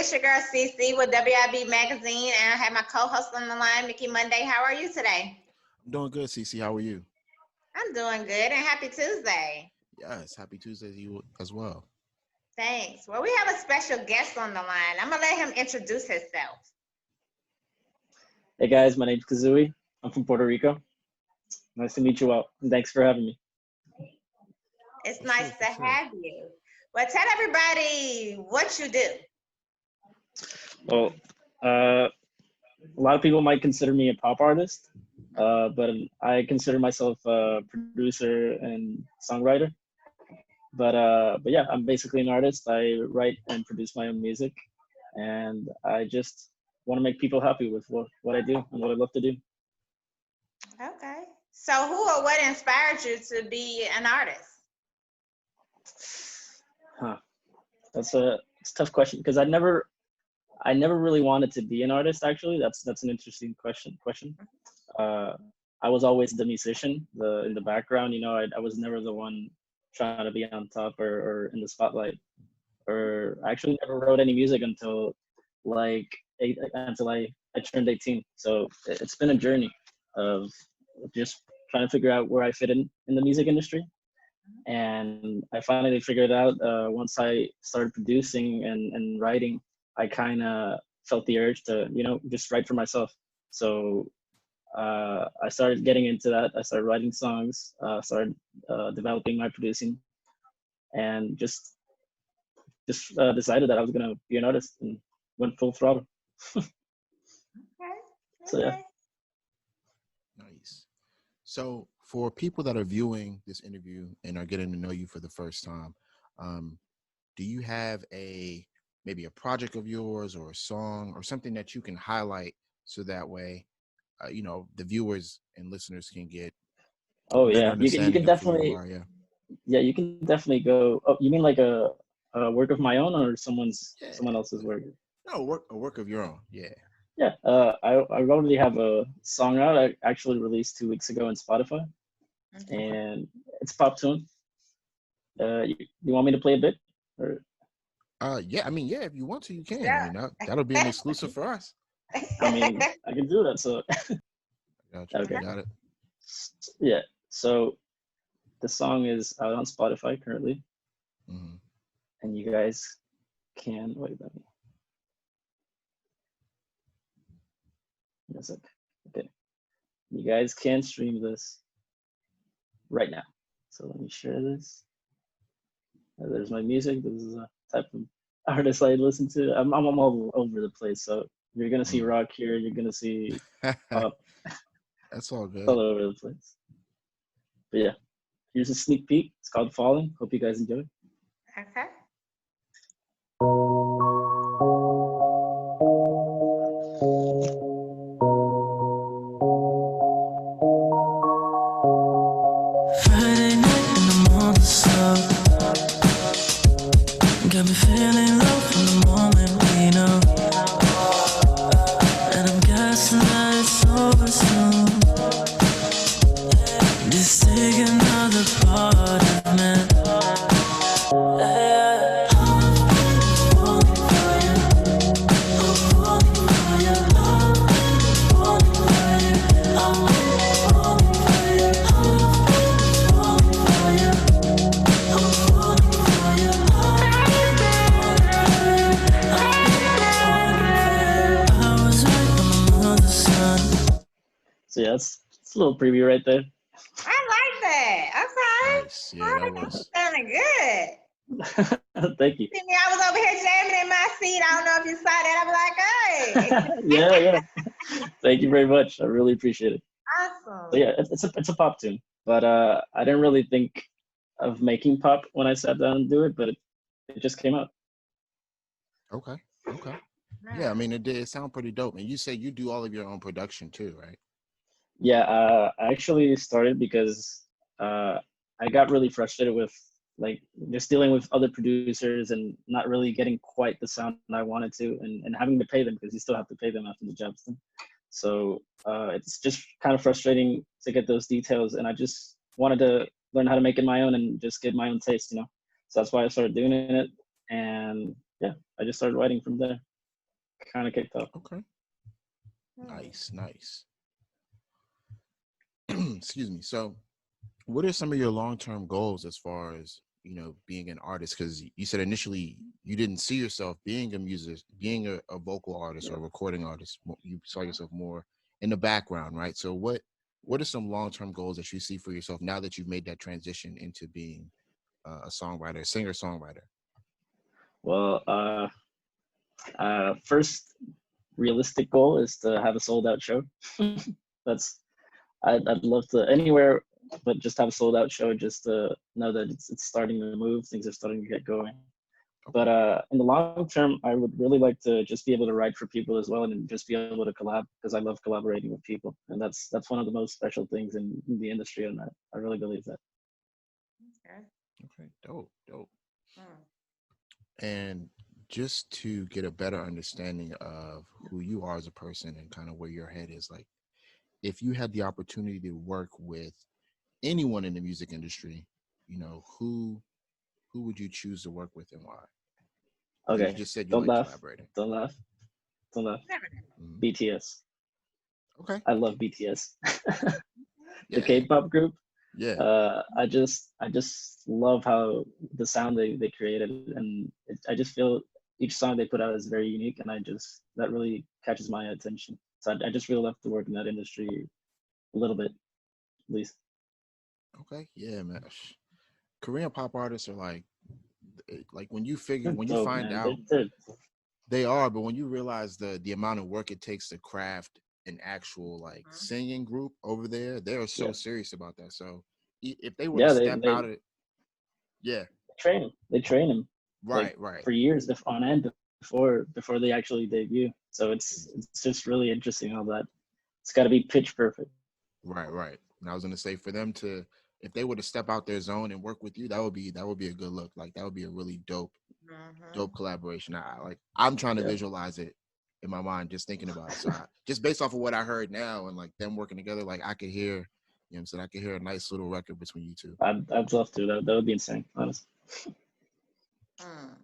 It's your girl CC with WIB Magazine, and I have my co-host on the line, Mickey Monday. How are you today? I'm doing good, CC. How are you? I'm doing good, and happy Tuesday. Yes, happy Tuesday to you as well. Thanks. Well, we have a special guest on the line. I'm gonna let him introduce himself. Hey guys, my name's Kazooie. I'm from Puerto Rico. Nice to meet you all, and thanks for having me. It's nice to have you. Well, tell everybody what you do. Well, a lot of people might consider me a pop artist, but I consider myself a producer and songwriter. But yeah, I'm basically an artist. I write and produce my own music, and I just want to make people happy with what I do and what I love to do. Okay. So who or what inspired you to be an artist? It's a tough question because I never really wanted to be an artist. Actually, that's an interesting question. I was always the musician, in the background. You know, I was never the one trying to be on top or in the spotlight. Or I actually never wrote any music until I turned 18. So it's been a journey of just trying to figure out where I fit in the music industry. And I finally figured out once I started producing and writing, I kind of felt the urge to, just write for myself. So I started getting into that. I started writing songs, started developing my producing, and just decided that I was gonna be an artist and went full throttle. Okay. So yeah. Nice. So for people that are viewing this interview and are getting to know you for the first time, do you have maybe a project of yours or a song or something that you can highlight so that way, the viewers and listeners can get Oh a better yeah, you understanding can of who you definitely are? you can definitely go. Oh, you mean like a work of my own or someone else's work? No, a work of your own. Yeah. Yeah, I already have a song out. I actually released 2 weeks ago on Spotify, and it's a pop tune. You want me to play a bit? Or? Yeah. I mean, yeah. If you want to, you can. Yeah. I mean, that'll be an exclusive for us. I mean, I can do that. So Gotcha. okay. Got it. Yeah. So the song is out on Spotify currently, and you guys can wait. Yes. Okay. You guys can stream this right now. So let me share this. There's my music. This is a type of artist I listen to. I'm all over the place. So you're gonna see rock here. You're gonna see pop. That's all good. All over the place. But yeah, here's a sneak peek. It's called Falling. Hope you guys enjoy. Okay. Friday night in the morning sun, got me feeling low from the moment we know, and I'm guessing that it's over soon. Just take another part of me. So yeah, it's a little preview right there. I like that. Okay. Nice. Yeah, that was sounding good. Thank you. See me, I was over here jamming in my seat. I don't know if you saw that. I'm like, hey. Yeah. Thank you very much. I really appreciate it. Awesome. So yeah, it's a pop tune, but I didn't really think of making pop when I sat down and do it, but it just came out. okay. Yeah, I mean, it did sound pretty dope. And you say you do all of your own production too, right? Yeah, I actually started because I got really frustrated with just dealing with other producers and not really getting quite the sound I wanted to, and having to pay them because you still have to pay them after the job's done. So it's just kind of frustrating to get those details, and I just wanted to learn how to make it my own and just get my own taste, So that's why I started doing it, and yeah, I just started writing from there. kind of kicked off. Okay. Hmm. Nice. Excuse me. So, what are some of your long-term goals as far as, being an artist? Because you said initially you didn't see yourself being a music, being a vocal artist or a recording artist. You saw yourself more in the background, right? So, what are some long-term goals that you see for yourself now that you've made that transition into being a songwriter, singer-songwriter? Well, first realistic goal is to have a sold out show. That's I'd love to anywhere, but just have a sold out show just to know that it's starting to move, things are starting to get going. But in the long term, I would really like to just be able to write for people as well, and just be able to collab, because I love collaborating with people, and that's one of the most special things in the industry, and I really believe that. Okay, dope. Hmm. And just to get a better understanding of who you are as a person and kind of where your head is, like, if you had the opportunity to work with anyone in the music industry, who would you choose to work with and why? You Okay, just said you don't like laugh, collaborating. don't laugh, don't laugh. Mhm. BTS. Okay. I love BTS. The Yeah. K-pop group. Yeah. I just love how the sound they created, and I just feel each song they put out is very unique, and that really catches my attention. So I just really love to work in that industry a little bit, at least. Okay. Yeah, man. Korean pop artists are like when you They're dope, find man. out They're they are, but when you realize the amount of work it takes to craft an actual like singing group over there, they are so yeah, serious about that. So if they were to yeah. step out of, yeah, Train him. They train him like right, for years on end before they actually debut. So it's just really interesting how that it's got to be pitch perfect. right. And I was gonna say for them to, if they were to step out their zone and work with you, that would be a good look. Like that would be a really dope collaboration. I'm trying to Yeah. visualize it in my mind, just thinking about it. So just based off of what I heard now and like them working together, like I could hear, what I'm saying, I could hear a nice little record between you two. I'd love to. That would be insane, honestly. Hmm.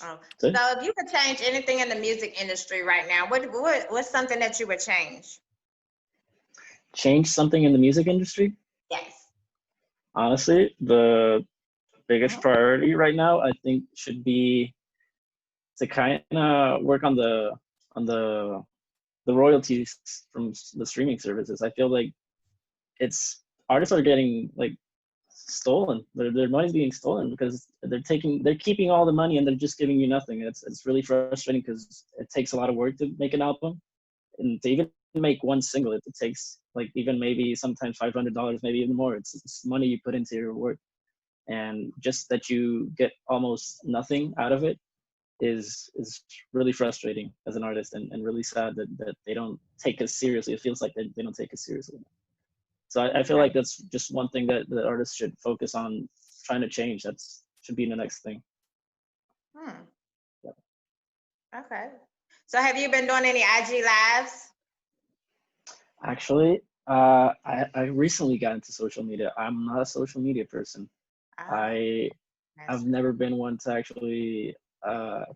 Oh, So, so if you could change anything in the music industry right now, what's something that you would change? change something in the music industry? Yes. Honestly, the biggest priority right now, I think, should be to kind of work on the royalties from the streaming services. I feel like it's artists are getting like stolen. Their money's being stolen because they're keeping all the money and they're just giving you nothing. It's really frustrating because it takes a lot of work to make an album, and to even make one single, it takes like even maybe sometimes $500, maybe even more. It's money you put into your work, and just that you get almost nothing out of it is really frustrating as an artist, and really sad that they don't take us seriously. It feels like they don't take us seriously. So I feel like that's just one thing that artists should focus on trying to change. That's should be the next thing. Hmm. Yeah. Okay. So have you been doing any IG lives? Actually, I recently got into social media. I'm not a social media person. I've never been one to actually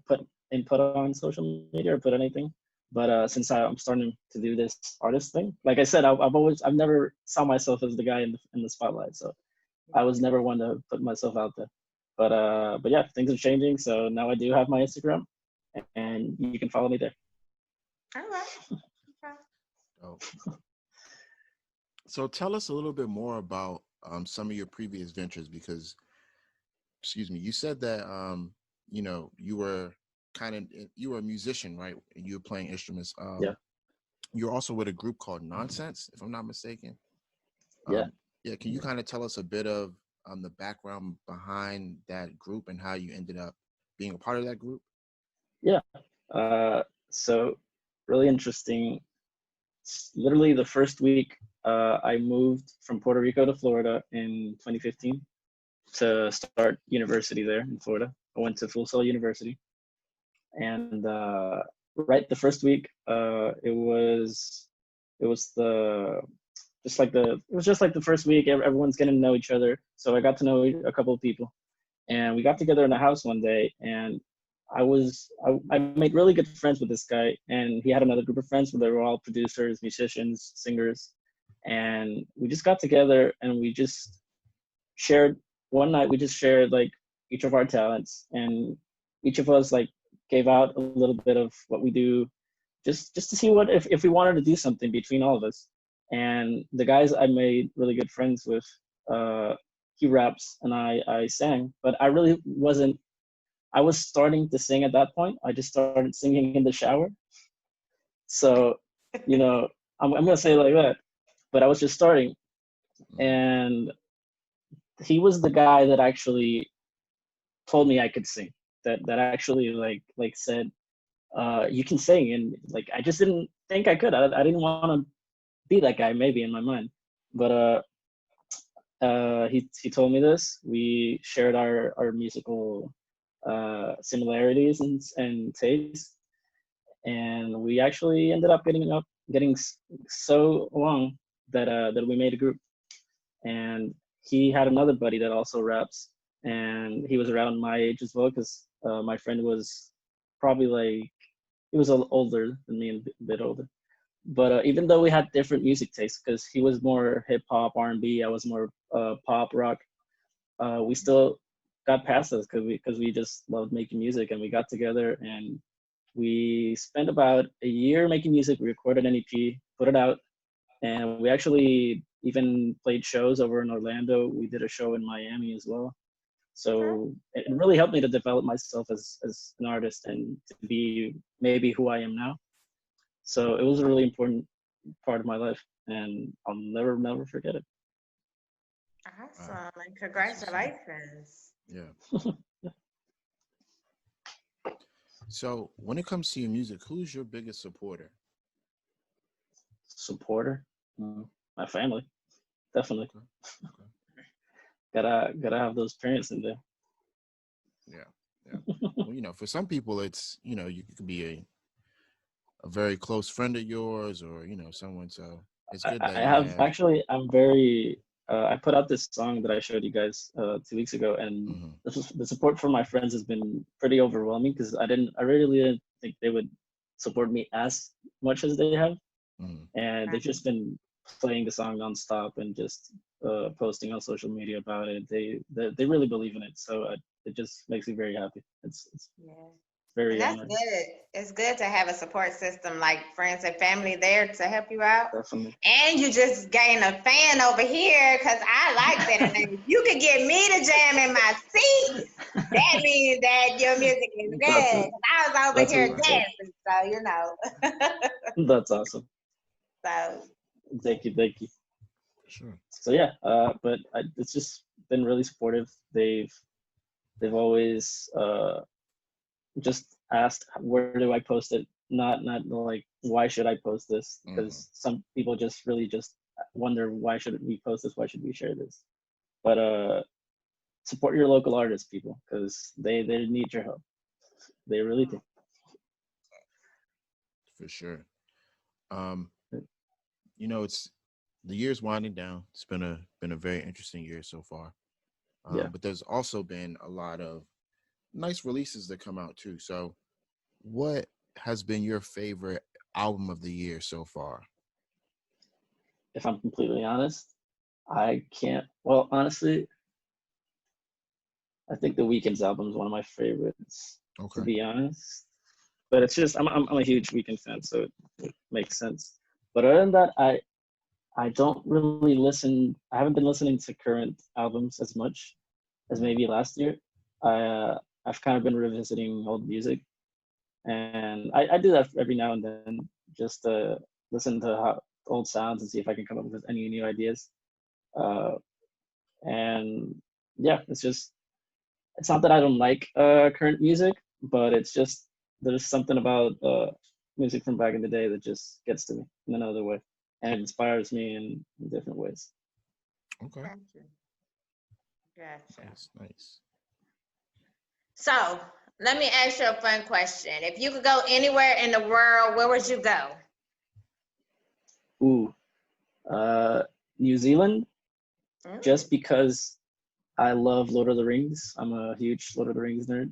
put input on social media or put anything. But since I'm starting to do this artist thing, like I said, I've never saw myself as the guy in the spotlight. So I was never one to put myself out there. But yeah, things are changing. So now I do have my Instagram, and you can follow me there. All right. Okay. Oh. So tell us a little bit more about some of your previous ventures, because, excuse me, you said that you were you were a musician, right? And you were playing instruments. Yeah. You're also with a group called Nonsense, if I'm not mistaken. Yeah. Yeah. Can you kind of tell us a bit of the background behind that group and how you ended up being a part of that group? Yeah. So really interesting. Literally the first week, I moved from Puerto Rico to Florida in 2015 to start university there in Florida. I went to Full Sail University, and right the first week, it was the it was just like the first week. Everyone's getting to know each other, so I got to know a couple of people, and we got together in the house one day, and I made really good friends with this guy, and he had another group of friends where they were all producers, musicians, singers, and we just got together and we just shared one night. We just shared like each of our talents, and each of us like gave out a little bit of what we do, just to see what if we wanted to do something between all of us. And the guys I made really good friends with, he raps and I sang, but I really wasn't. I was starting to sing at that point. I just started singing in the shower. So, you know, I'm gonna say it like that. But I was just starting, and he was the guy that actually told me I could sing. That actually like said, you can sing, and like I just didn't think I could. I didn't want to be that guy maybe in my mind, but he told me this. We shared our musical similarities and tastes, and we actually ended up getting so along that we made a group. And he had another buddy that also raps, and he was around my age as well, because my friend was probably like, he was older than me, and a bit older. But even though we had different music tastes, because he was more hip hop, R&B, I was more pop rock, we still got past this because we just loved making music, and we got together and we spent about a year making music. We recorded an EP, put it out, and we actually even played shows over in Orlando. We did a show in Miami as well. So it really helped me to develop myself as an artist and to be maybe who I am now. So it was a really important part of my life, and I'll never forget it. Awesome. And That's what's up. congratulations. Yeah. So when it comes to your music, who's your biggest supporter? Supporter, my family, definitely. Okay. Okay. Gotta have those parents in there. Yeah. Yeah. Well, for some people, it's you could be a very close friend of yours, or someone. So it's good I that you have have. actually. I'm very. I put out this song that I showed you guys 2 weeks ago, and Hmm. the support from my friends has been pretty overwhelming, because I really didn't think they would support me as much as they have, Hmm. and they've just been playing the song nonstop and just posting on social media about it. They really believe in it, so it just makes me very happy. It's Yeah. And very that's honoring, good. It's good to have a support system like friends and family there to help you out. definitely. And you just gain a fan over here because I like that. And if you could get me to jam in my seat, that means that your music is That's good. 'Cause I was over that's here what dancing, so that's awesome. So Thank you. Sure. So yeah, but it's just been really supportive. They've always just asked, where do I post it, not like, why should I post this, Hmm. because some people just really just wonder, why should we post this, why should we share this. But support your local artists, people, because they need your help, they really do. For sure. Um, it's the year's winding down. It's been a very interesting year so far. Yeah. But there's also been a lot of nice releases that come out too. So, what has been your favorite album of the year so far? If I'm completely honest, I can't, well, honestly, I think the Weeknd's album is one of my favorites, to Okay. be honest. But it's just, I'm a huge Weeknd fan, so it makes sense. But other than that, I don't really listen. I haven't been listening to current albums as much as Mhm. maybe last year. I've kind of been revisiting old music, and I do that every now and then, just to listen to how old sounds and see if I can come up with any new ideas. Uh, and yeah, it's not that I don't like current music, but it's just, there's something about music from back in the day that just gets to me in another way, and it inspires me in different ways. Okay. gotcha. Gotcha. Nice. Nice. So let me ask you a fun question. If you could go anywhere in the world, where would you go? Ooh, uh, New Zealand, Mm, just because I love Lord of the Rings. I'm a huge Lord of the Rings nerd,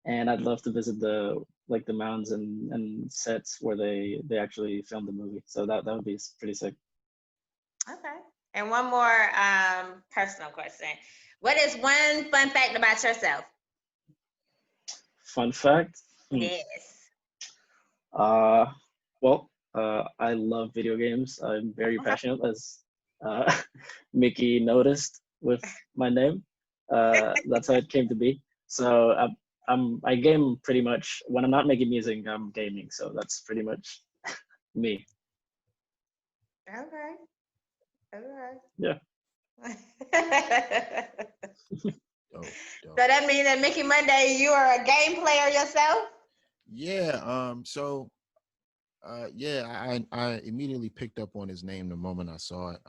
and I'd love to visit the mountains and sets where they actually filmed the movie. So that would be pretty sick. Okay. And one more personal question. What is one fun fact about yourself? Fun fact. Yes. Well, I love video games. I'm very passionate, as Mickey noticed with my name. That's how it came to be. So I game pretty much when I'm not making music. I'm gaming. So that's pretty much me. Okay. Okay. Yeah. Dope, So dope. that means that Mickey Monday, you are a game player yourself? Yeah. Yeah, I immediately picked up on his name the moment I saw it.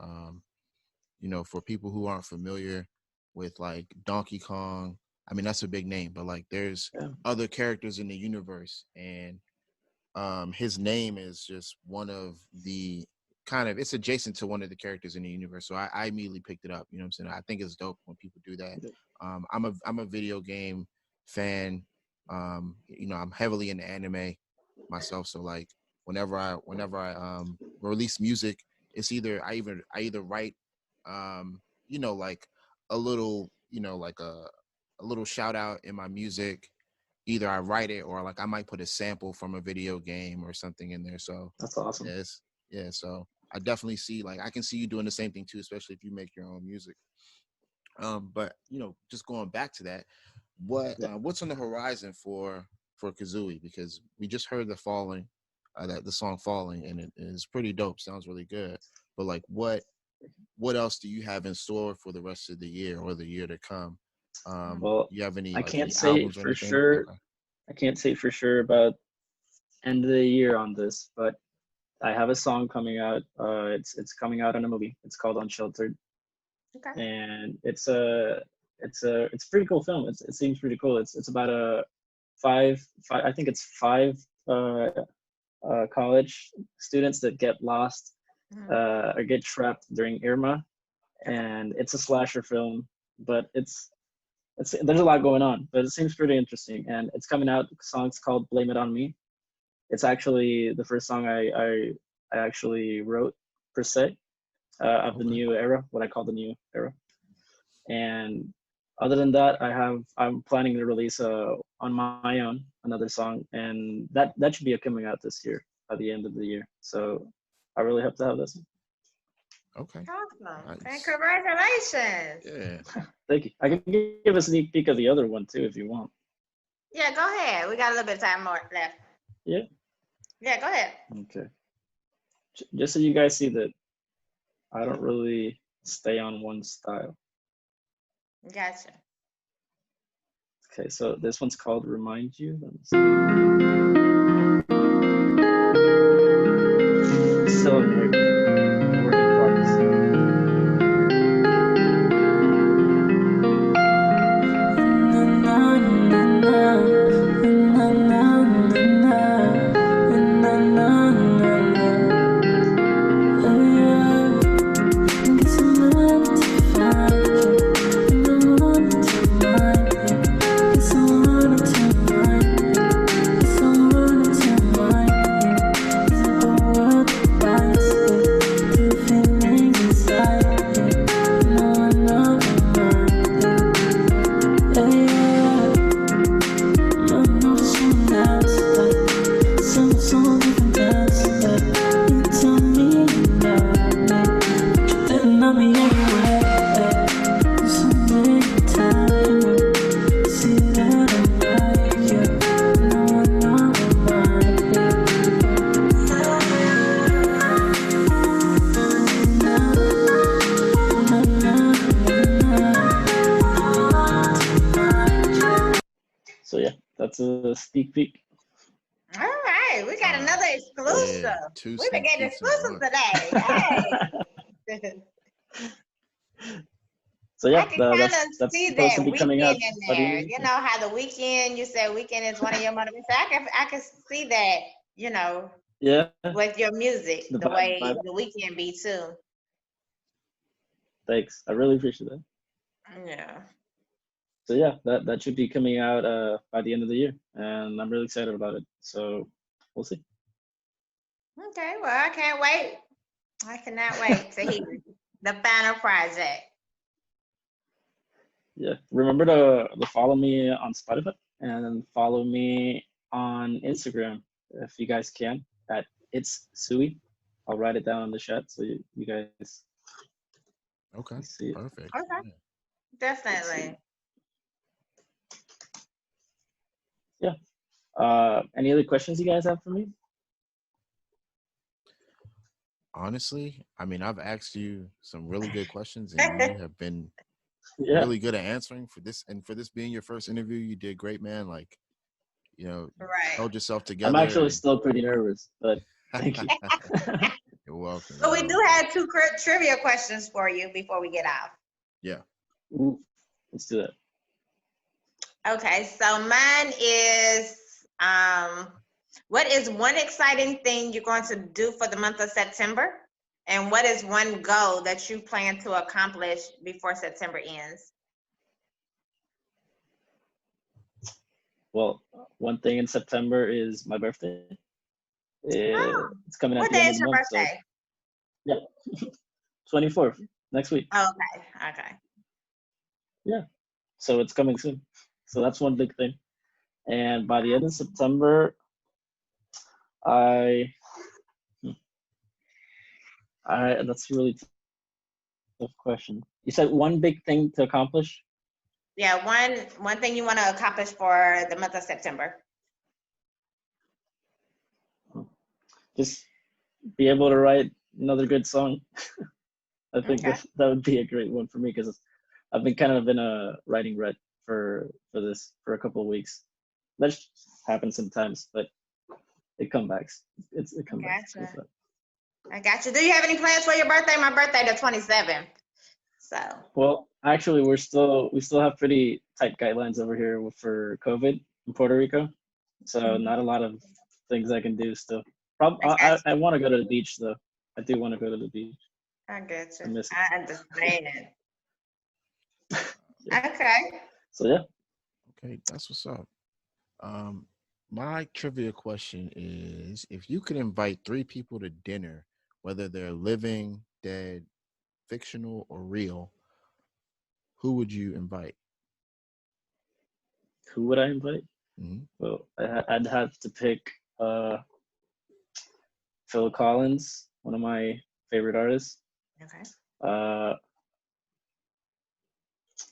You know, for people who aren't familiar with like Donkey Kong, I mean that's a big name, but like there's Yeah. other characters in the universe, and his name is just one of the kind of, it's adjacent to one of the characters in the universe. So I immediately picked it up. You know what I'm saying? I think it's dope when people do that. I'm a video game fan. You know, I'm heavily into anime myself. So like whenever I release music, it's either I either write you know, like a little, you know, like a little shout out in my music. Either I write it or like I might put a sample from a video game or something in there. So That's awesome. yes, yeah. So I definitely see, like I can see you doing the same thing too, especially if you make your own music. But you know, just going back to that, Yeah. what's on the horizon for Kazooie? Because we just heard the falling, that the song falling, and it is pretty dope. Sounds really good. But like, what else do you have in store for the rest of the year or the year to come? Well, You have any I like can't any say albums or for anything? sure. Okay. I can't say for sure about end of the year on this, but I have a song coming out. It's coming out in a movie. It's called Unsheltered, Okay. and it's a pretty cool film. It seems pretty cool. It's about a five I think it's five college students that get lost or get trapped during Irma, and it's a slasher film, but it's there's a lot going on, but it seems pretty interesting, and it's coming out. The song's called "Blame It on Me." It's actually the first song I actually wrote per se of the Okay. new era, what I call the new era. And other than that, I'm planning to release on my own another song, and that should be coming out this year by the end of the year. So I really hope to have this. Awesome. Okay. And Nice. congratulations. Yeah. Thank you. I can give a sneak peek of the other one too if you want. Yeah, go ahead. We got a little bit of time more left. Yeah. Yeah, go ahead. Okay. Just so you guys see that I don't really stay on one style. Gotcha. Okay, so this one's called Remind You. Let me see. Still in work in progress. So yeah, that's a sneak peek. All right, we got another exclusive. Yeah, two We've been sneak getting peeks in exclusives one. today. Hey. So I yeah, can kind that's of see supposed to that be coming out weekend in by the end there. of the You year. know how the weekend, you said weekend is one of your motivations. I can see that, you know, Yeah, with your music, the the way vibe. the weekend be too. Thanks. I really appreciate that. Yeah. So so yeah, that should be coming out by the end of the year, and I'm really excited about it. So we'll see. Okay, well, I can't wait. I cannot wait to hear the final project. Yeah, remember to follow me on Spotify and follow me on Instagram if you guys can at it's Sui. I'll write it down in the chat so you guys Okay, can see it. perfect. Okay, Yeah. definitely. Yeah. Any other questions you guys have for me? Honestly, I mean, I've asked you some really good questions, and you have been Yeah, really good at answering for this. And for this being your first interview, you did great, man. Like, you know, Right. held yourself I'm together. actually still pretty nervous, but thank you. You're welcome. So we You're do welcome. have two trivia questions for you before we get off. Yeah. Ooh, let's do that. Okay, so mine is what is one exciting thing you're going to do for the month of September? And what is one goal that you plan to accomplish before September ends? Well, one thing in September is my birthday. Oh, It's coming at what the day end of is the your month, so birthday? yeah, 24th next week. Oh, okay, okay. Yeah, so it's coming soon. So that's one big thing. And by the end of September, I that's a really tough question. You said one big thing to accomplish? Yeah, one thing you want to accomplish for the month of September. Just be able to write another good song. I think Okay. that would be a great one for me because I've been kind of in a writing rut for this for a couple of weeks. That just happens sometimes, but it comes back. It comes back. Gotcha. I got you. Do you have any plans for your birthday? My birthday the 27th. So. Well, actually, we still have pretty tight guidelines over here for COVID in Puerto Rico, so not a lot of things I can do still. I want to go to the beach though. I do want to go to the beach. I get I you. miss it. I understand. Yeah. Okay. So yeah, Okay, that's what's up. My trivia question is: if you could invite 3 people to dinner, whether they're living, dead, fictional, or real, who would you invite? who would I invite? Mhm. Well, I'd have to pick Phil Collins, one of my favorite artists. Okay. Uh,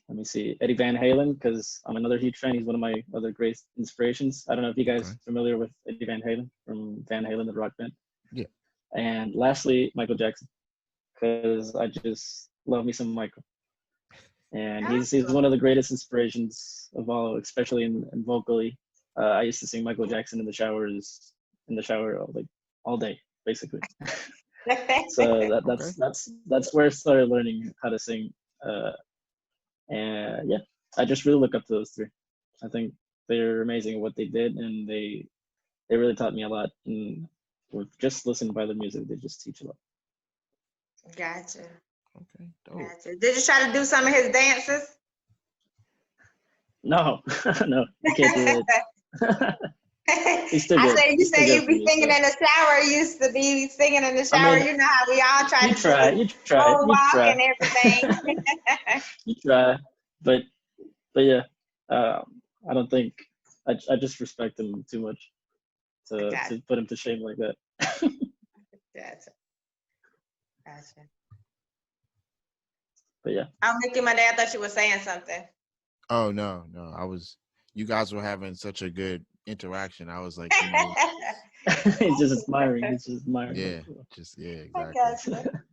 Let me see, Eddie Van Halen, because I'm another huge fan. He's one of my other great inspirations. I don't know if you guys Okay. are familiar with Eddie Van Halen from Van Halen, the rock band. Yeah. And lastly, Michael Jackson, because I just love me some Michael. And he's one of the greatest inspirations of all, especially in vocally. I used to sing Michael Jackson in the shower like all day, basically. So Okay. that's where I started learning how to sing. And yeah, I just really look up to those 3. I think they're amazing at what they did, and they really taught me a lot. And with just listening by the music, they just teach a lot. Gotcha. Okay. Dope. Gotcha. Did you try to do some of his dances? No, no, I can't do it. He's still I good. said you He's still said good you for be me. singing So. in the shower. You used to be singing in the I shower. mean, You know how we all try you to try, do you try, you moonwalk try, and everything. you try, but yeah, I don't think I just respect him too much Gotcha. to put him to shame like that. Gotcha. Gotcha. But yeah, Oh, Mickey, my dad thought you were saying something. Oh no. You guys were having such a good interaction. I was like, he's just admiring. He's just admiring. yeah, I exactly. gotcha.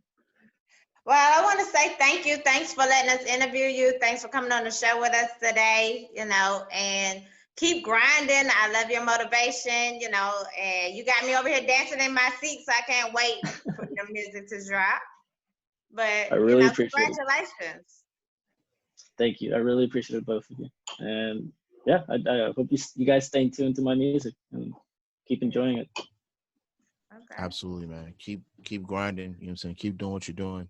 Well, I want to say thank you. Thanks for letting us interview you. Thanks for coming on the show with us today, and keep grinding. I love your motivation, and you got me over here dancing in my seat, so I can't wait for your music to drop. But, I really appreciate it. congratulations. Thank you. I really appreciate it, both of you. And yeah, I hope you guys stay tuned to my music and keep enjoying it. Okay. Absolutely, man. Keep grinding. You know what I'm saying? Keep doing what you're doing.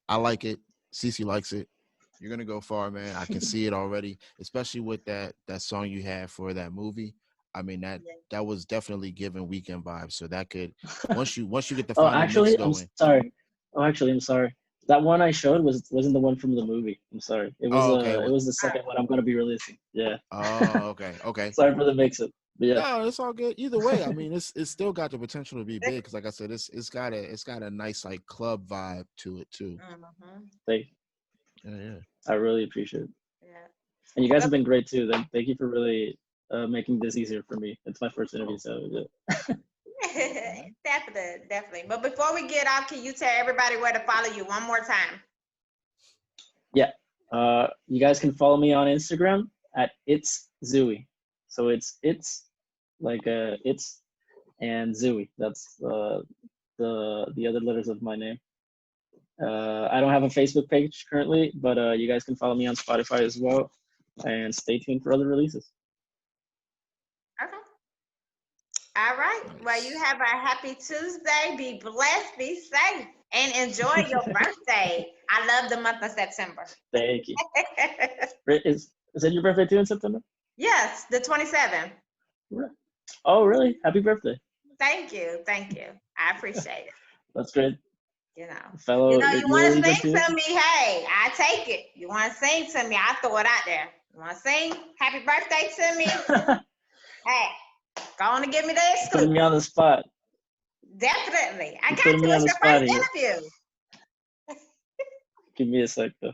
I like it. Cece likes it. You're gonna go far, man. I can see it already, especially with that song you had for that movie. I mean that was definitely giving weekend vibes. So that could once you get the Oh, final mix actually, I'm going. sorry. Oh, actually, I'm sorry. That one I showed wasn't the one from the movie. I'm sorry. Oh, okay. It was the second one I'm gonna be releasing. Yeah. Oh, okay, okay. Sorry for the mix-up. But yeah. No, it's all good. Either way, I mean, it's still got the potential to be big because, like I said, it's got a nice like club vibe to it too. Thank Yeah. I really appreciate it. Yeah. And you guys have been great too. Thank you for really making this easier for me. It's my first interview, so yeah. Definitely. But before we get off, can you tell everybody where to follow you one more time? Yeah. You guys can follow me on Instagram at It's Zooey. So it's like it's and Zooey. That's the other letters of my name. I don't have a Facebook page currently, but you guys can follow me on Spotify as well, and stay tuned for other releases. Okay. All right. Well, you have a happy Tuesday. Be blessed, be safe, and enjoy your birthday. I love the month of September. Thank you. Is it your birthday too in September? Yes, the 27th. Oh, really? Happy birthday. Thank you. I appreciate it. That's great. You know, Fellow, you want to really sing to me? Hey, I take it. You want to sing to me? I throw it out there. You want to sing? Happy birthday to me? Hey, go on and give me the excuse. Putting me on the spot. Definitely. I got Putting you. me on It's the your spot first here. interview. Give me a sec though.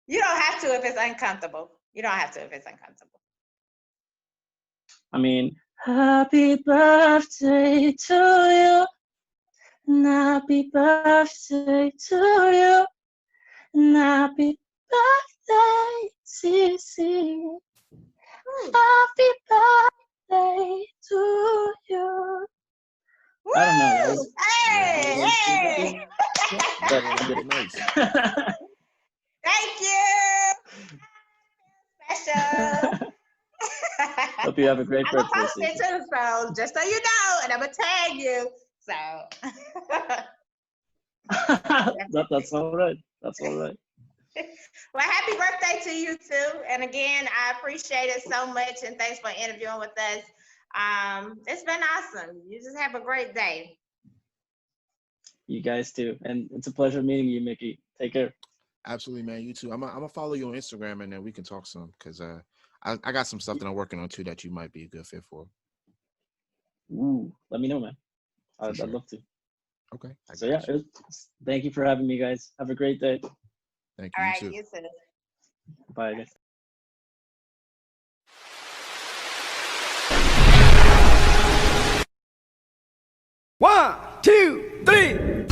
You don't have to if it's uncomfortable. I mean, happy birthday to you. And happy birthday to you. And happy birthday, Cece. Happy birthday to you. Woo! I don't know. Hey! Nice. Thank you. Special. Hope you have a great I'm gonna birthday, post it too, so just so you know, and I'm gonna tag you. So That's all right. That's all right. well, happy birthday to you too. And again, I appreciate it so much, and thanks for interviewing with us. It's been awesome. You just have a great day. You guys too, and it's a pleasure meeting you, Mickey. Take care. Absolutely, man. You too. I'm gonna follow you on Instagram and then we can talk some because I got some stuff that I'm working on too that you might be a good fit for. Ooh, let me know, man. I'd love to. Okay. So yeah, thank you for having me, guys. Have a great day. Thank you. All right, You too. you too. Bye, guys. One, two, three.